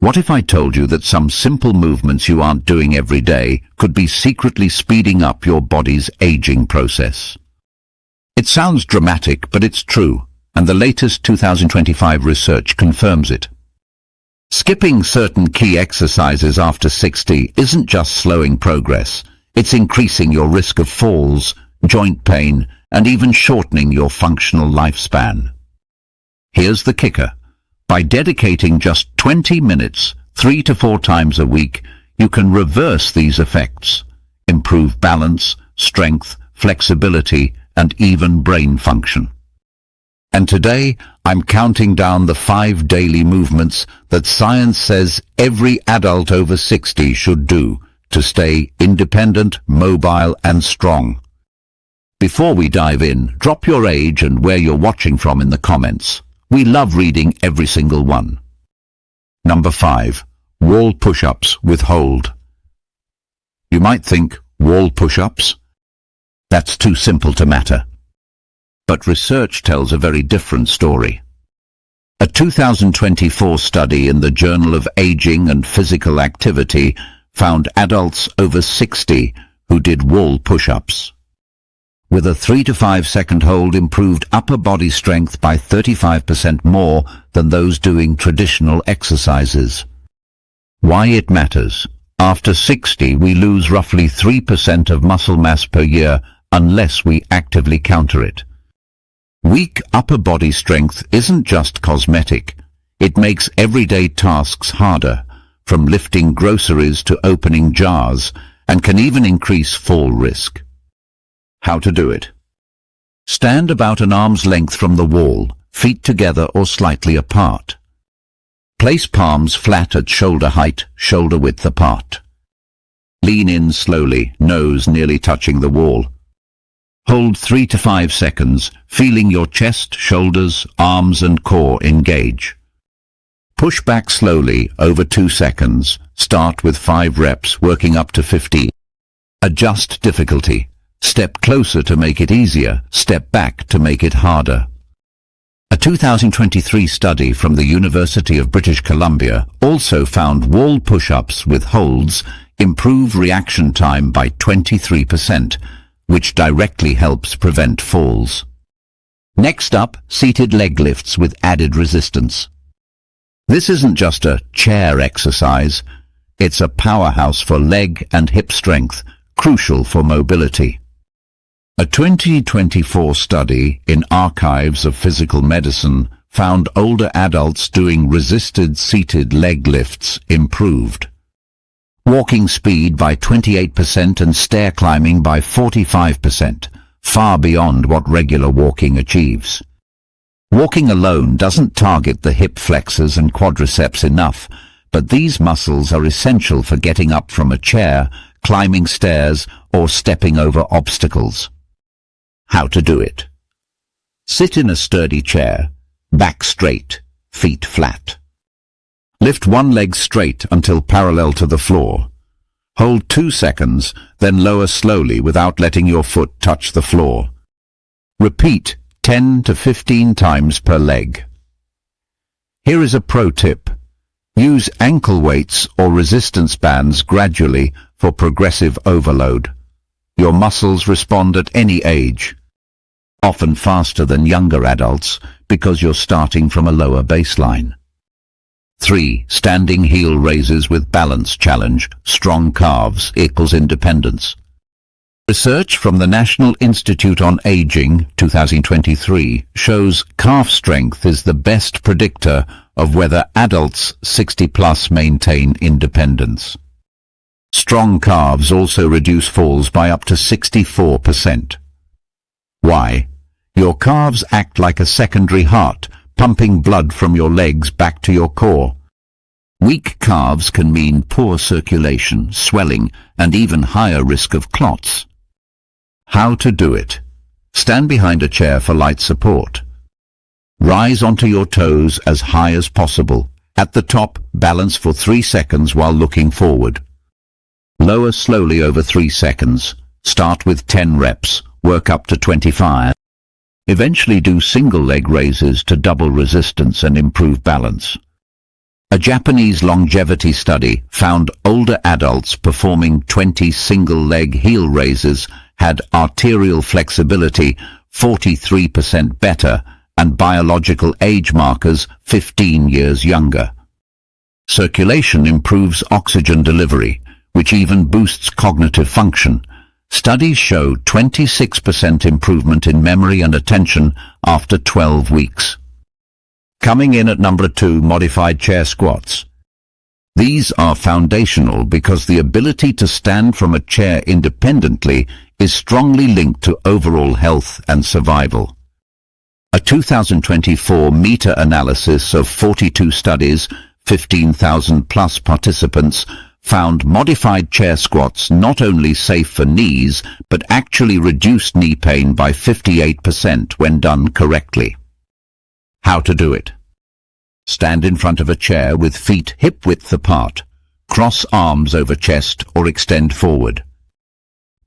What if I told you that some simple movements you aren't doing every day could be secretly speeding up your body's aging process? It sounds dramatic, but it's true, and the latest 2025 research confirms it. Skipping certain key exercises after 60 isn't just slowing progress, it's increasing your risk of falls, joint pain, and even shortening your functional lifespan. Here's the kicker. By dedicating just 20 minutes, 3 to 4 times a week, you can reverse these effects, improve balance, strength, flexibility, and even brain function. And today, I'm counting down the 5 daily movements that science says every adult over 60 should do to stay independent, mobile, and strong. Before we dive in, drop your age and where you're watching from in the comments. We love reading every single one. Number 5. Wall push-ups with hold. You might think, wall push-ups? That's too simple to matter. But research tells a very different story. A 2024 study in the Journal of Aging and Physical Activity found adults over 60 who did wall push-ups. With a 3 to 5 second hold improved upper body strength by 35% more than those doing traditional exercises. Why it matters? After 60, we lose roughly 3% of muscle mass per year unless we actively counter it. Weak upper body strength isn't just cosmetic. It makes everyday tasks harder, from lifting groceries to opening jars, and can even increase fall risk. How to do it? Stand about an arm's length from the wall, feet together or slightly apart. Place palms flat at shoulder height, shoulder width apart. Lean in slowly, nose nearly touching the wall. Hold 3 to 5 seconds, feeling your chest, shoulders, arms and core engage. Push back slowly over 2 seconds. Start with 5 reps, working up to 15. Adjust difficulty. Step closer to make it easier, step back to make it harder. A 2023 study from the University of British Columbia also found wall push-ups with holds improve reaction time by 23%, which directly helps prevent falls. Next up, seated leg lifts with added resistance. This isn't just a chair exercise, it's a powerhouse for leg and hip strength, crucial for mobility. A 2024 study in Archives of Physical Medicine found older adults doing resisted seated leg lifts improved. Walking speed by 28% and stair climbing by 45%, far beyond what regular walking achieves. Walking alone doesn't target the hip flexors and quadriceps enough, but these muscles are essential for getting up from a chair, climbing stairs, or stepping over obstacles. How to do it? Sit in a sturdy chair, back straight, feet flat. Lift one leg straight until parallel to the floor. Hold 2 seconds, then lower slowly without letting your foot touch the floor. Repeat 10 to 15 times per leg. Here is a pro tip. Use ankle weights or resistance bands gradually for progressive overload. Your muscles respond at any age, often faster than younger adults because you're starting from a lower baseline. 3. Standing heel raises with balance challenge. Strong calves equals independence. Research from the National Institute on Aging, 2023, shows calf strength is the best predictor of whether adults 60+ maintain independence. Strong calves also reduce falls by up to 64%. Why? Your calves act like a secondary heart, pumping blood from your legs back to your core. Weak calves can mean poor circulation, swelling, and even higher risk of clots. How to do it? Stand behind a chair for light support. Rise onto your toes as high as possible. At the top, balance for 3 seconds while looking forward. Lower slowly over 3 seconds. Start with 10 reps, work up to 25. Eventually do single leg raises to double resistance and improve balance. A Japanese longevity study found older adults performing 20 single-leg heel raises had arterial flexibility 43% better and biological age markers 15 years younger. Circulation improves oxygen delivery, which even boosts cognitive function. Studies show 26% improvement in memory and attention after 12 weeks. Coming in at number 2, modified chair squats. These are foundational because the ability to stand from a chair independently is strongly linked to overall health and survival. A 2024 meta-analysis of 42 studies, 15,000 plus participants, found modified chair squats not only safe for knees, but actually reduced knee pain by 58% when done correctly. How to do it? Stand in front of a chair with feet hip-width apart. Cross arms over chest or extend forward.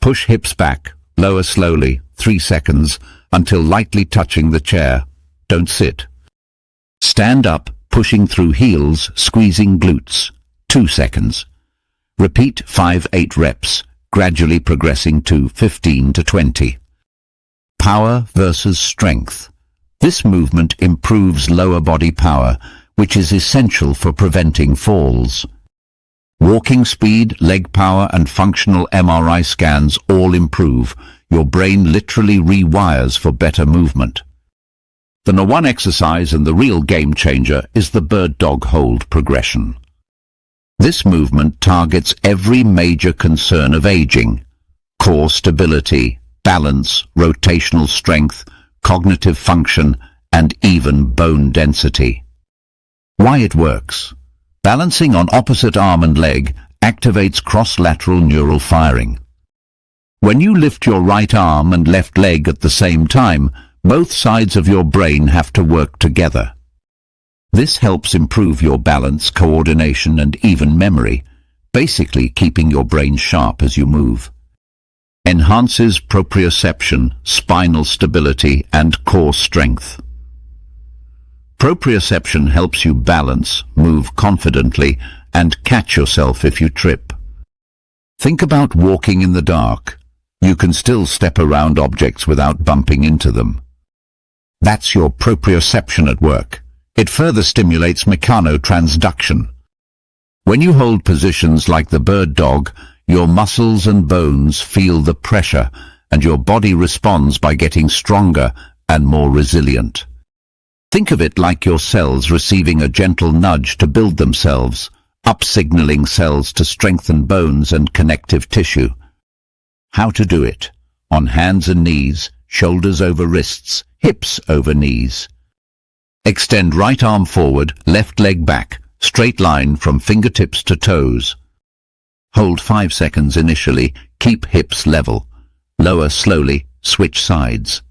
Push hips back, lower slowly, 3 seconds, until lightly touching the chair. Don't sit. Stand up, pushing through heels, squeezing glutes. 2 seconds. Repeat 5-8 reps, gradually progressing to 15 to 20. Power versus strength. This movement improves lower body power, which is essential for preventing falls. Walking speed, leg power, and functional MRI scans all improve. Your brain literally rewires for better movement. The #1 exercise and the real game changer is the bird dog hold progression. This movement targets every major concern of aging: core stability, balance, rotational strength, cognitive function, and even bone density. Why it works? Balancing on opposite arm and leg activates cross-lateral neural firing. When you lift your right arm and left leg at the same time, both sides of your brain have to work together. This helps improve your balance, coordination, and even memory, basically keeping your brain sharp as you move. Enhances proprioception, spinal stability, and core strength. Proprioception helps you balance, move confidently, and catch yourself if you trip. Think about walking in the dark. You can still step around objects without bumping into them. That's your proprioception at work. It further stimulates mechanotransduction. When you hold positions like the bird dog, your muscles and bones feel the pressure, and your body responds by getting stronger and more resilient. Think of it like your cells receiving a gentle nudge to build themselves, up-signaling cells to strengthen bones and connective tissue. How to do it? On hands and knees, shoulders over wrists, hips over knees. Extend right arm forward, left leg back, straight line from fingertips to toes. Hold 5 seconds initially, keep hips level. Lower slowly, switch sides.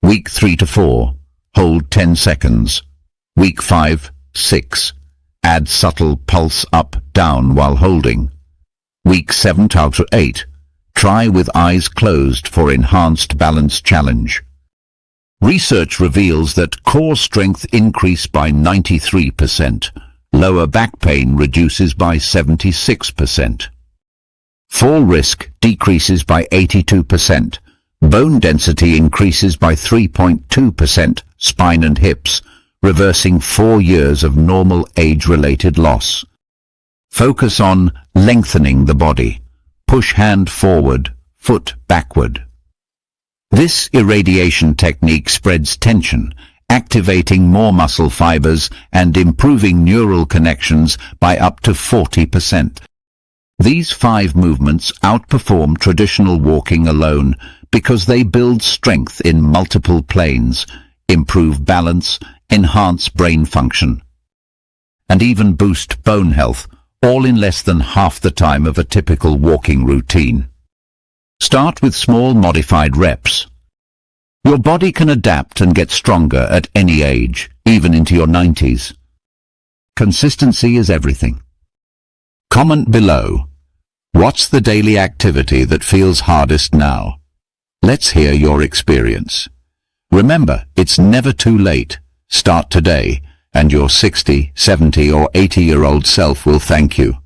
Week 3 to 4, hold 10 seconds. Week 5, 6, add subtle pulse up, down while holding. Week 7 to 8, try with eyes closed for enhanced balance challenge. Research reveals that core strength increases by 93%. Lower back pain reduces by 76%. Fall risk decreases by 82%. Bone density increases by 3.2%, spine and hips, reversing 4 years of normal age-related loss. Focus on lengthening the body. Push hand forward, foot backward. This irradiation technique spreads tension, activating more muscle fibers and improving neural connections by up to 40%. These 5 movements outperform traditional walking alone because they build strength in multiple planes, improve balance, enhance brain function, and even boost bone health, all in less than half the time of a typical walking routine. Start with small modified reps. Your body can adapt and get stronger at any age, even into your 90s. Consistency is everything. Comment below. What's the daily activity that feels hardest now? Let's hear your experience. Remember, it's never too late. Start today and your 60, 70 or 80-year-old self will thank you.